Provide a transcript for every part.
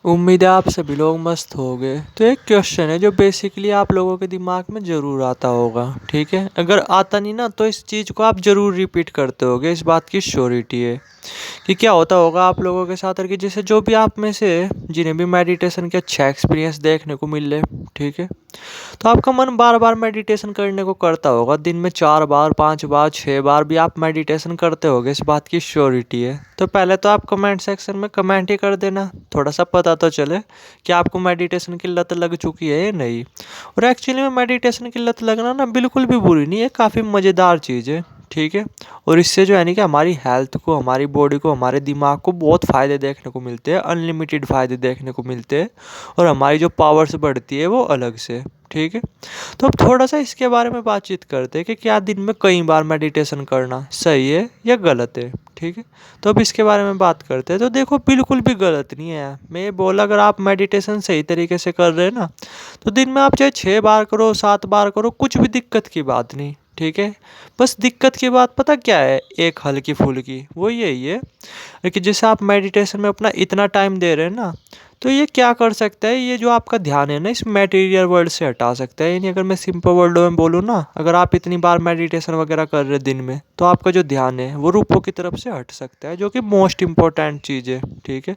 उम्मीद है आप सभी लोग मस्त होंगे। तो एक क्वेश्चन है जो बेसिकली आप लोगों के दिमाग में ज़रूर आता होगा, ठीक है। अगर आता नहीं ना तो इस चीज़ को आप ज़रूर रिपीट करते होगे, इस बात की श्योरिटी है कि क्या होता होगा आप लोगों के साथ। और कि जैसे जो भी आप में से जिन्हें भी मेडिटेशन के अच्छा एक्सपीरियंस देखने को मिल रहे, ठीक है, तो आपका मन बार बार मेडिटेशन करने को करता होगा। दिन में 4 बार, 5 बार, 6 बार भी आप मेडिटेशन करते होगे, इस बात की श्योरिटी है। तो पहले तो आप कमेंट सेक्शन में कमेंट ही कर देना, थोड़ा सा पता तो चले कि आपको मेडिटेशन की लत लग चुकी है या नहीं। और एक्चुअली में मेडिटेशन की लत लगना ना बिल्कुल भी बुरी नहीं है, काफ़ी मज़ेदार चीज़ है, ठीक है। और इससे जो है कि हमारी हेल्थ को, हमारी बॉडी को, हमारे दिमाग को बहुत फ़ायदे देखने को मिलते हैं, अनलिमिटेड फ़ायदे देखने को मिलते हैं। और हमारी जो पावर्स बढ़ती है वो अलग से, ठीक है। तो अब थोड़ा सा इसके बारे में बातचीत करते हैं कि क्या दिन में कई बार मेडिटेशन करना सही है या गलत है, ठीक है। तो अब इसके बारे में बात करते हैं। तो देखो, बिल्कुल भी गलत नहीं है। मैं ये बोला, अगर आप मेडिटेशन सही तरीके से कर रहे हैं ना, तो दिन में आप चाहे 6 बार करो, 7 बार करो, कुछ भी दिक्कत की बात नहीं, ठीक है। बस दिक्कत की बात पता क्या है, एक हल्की फुल्की, वो यही है कि जैसे आप मेडिटेशन में अपना इतना टाइम दे रहे हैं ना, तो ये क्या कर सकता है, ये जो आपका ध्यान है ना, इस मटेरियल वर्ल्ड से हटा सकता है। यानी अगर मैं सिंपल वर्ड में बोलूँ ना, अगर आप इतनी बार मेडिटेशन वगैरह कर रहे हैं दिन में, तो आपका जो ध्यान है वो रूपों की तरफ से हट सकता है, जो कि मोस्ट इम्पोर्टेंट चीज़ है, ठीक है।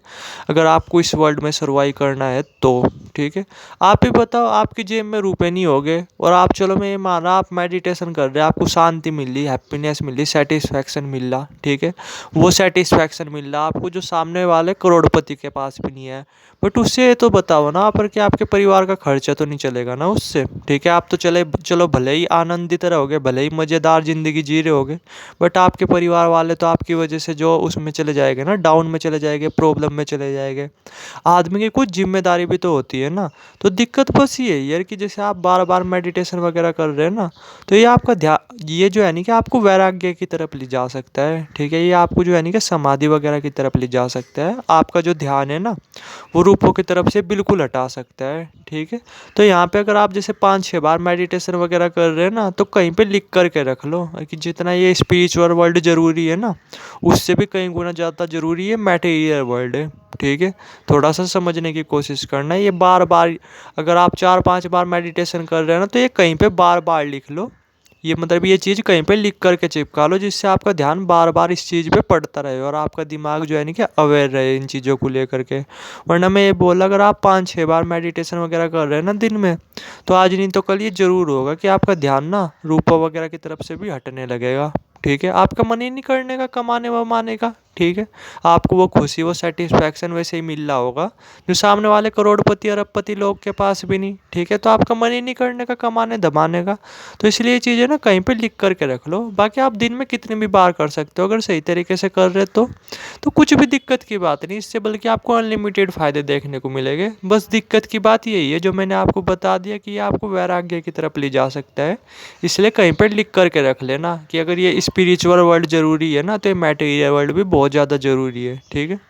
अगर आपको इस वर्ल्ड में सर्वाइव करना है तो, ठीक है। आप ही बताओ, आपकी जेब में रुपए नहीं होगे और आप, चलो मैं ये मान रहा, आप मेडिटेशन कर रहे हैं, आपको शांति मिल रही, हैप्पीनेस मिल रही, सेटिस्फैक्शन मिल रहा, ठीक है। वो सेटिस्फैक्शन मिल रहा आपको जो सामने वाले करोड़पति के पास भी नहीं है। बट उससे ये तो बताओ ना पर कि आपके परिवार का खर्चा तो नहीं चलेगा ना उससे, ठीक है। आप तो चलो भले ही आनंदित रहोगे, भले ही मज़ेदार ज़िंदगी जी रहे होगे, बट आपके परिवार वाले तो आपकी वजह से जो उसमें चले जाएंगे ना, डाउन में चले जाएंगे, प्रॉब्लम में चले जाएंगे। आदमी की कुछ जिम्मेदारी भी तो होती है ना। तो दिक्कत बस ये है यार कि जैसे आप बार बार मेडिटेशन वगैरह कर रहे हैं ना, तो ये आपका ध्यान, ये जो है नहीं कि आपको वैराग्य की तरफ ले जा सकता है, ठीक है। ये आपको जो है नहीं कि समाधि वगैरह की तरफ ले जा सकता है। आपका जो ध्यान है ना, वो रूपों की तरफ से बिल्कुल हटा सकता है, ठीक है। तो यहाँ पे अगर आप जैसे 5-6 बार मेडिटेशन वगैरह कर रहे हैं ना, तो कहीं पे लिख करके रख लो कि जितना ये स्पिरिचुअल वर्ल्ड ज़रूरी है ना, उससे भी कई गुना ज़्यादा ज़रूरी है मटेरियल वर्ल्ड है, ठीक है। थोड़ा सा समझने की कोशिश करना है। ये बार बार, अगर आप 4-5 बार मेडिटेशन कर रहे हैं ना, तो ये कहीं पे बार बार लिख लो। ये मतलब ये चीज़ कहीं पे लिख करके चिपका लो, जिससे आपका ध्यान बार बार इस चीज़ पे पड़ता रहे और आपका दिमाग जो है नहीं कि अवेयर रहे इन चीज़ों को लेकर के। वरना मैं ये बोला, अगर आप 5-6 बार मेडिटेशन वगैरह कर रहे हैं ना दिन में, तो आज नहीं तो कल ये ज़रूर होगा कि आपका ध्यान ना रूपों वगैरह की तरफ से भी हटने लगेगा, ठीक है। आपका मन ही नहीं करने का कमाने वमाने का, ठीक है। आपको वो खुशी, वो सेटिस्फैक्शन वैसे ही मिल रहा होगा जो सामने वाले करोड़पति अरबपति लोग के पास भी नहीं, ठीक है। तो आपका मन ही नहीं करने का कमाने धमाने का। तो इसलिए ये चीज़ें ना कहीं पे लिख करके रख लो। बाकी आप दिन में कितनी भी बार कर सकते हो, अगर सही तरीके से कर रहे तो कुछ भी दिक्कत की बात नहीं इससे, बल्कि आपको अनलिमिटेड फ़ायदे देखने को मिलेंगे। बस दिक्कत की बात यही है जो मैंने आपको बता दिया कि ये आपको वैराग्य की तरफ ले जा सकता है। इसलिए कहीं पर लिख करके रख लेना कि अगर ये स्पिरिचुअल वर्ल्ड ज़रूरी है ना, तो ये मटेरियल वर्ल्ड भी बहुत ज़्यादा ज़रूरी है, ठीक है।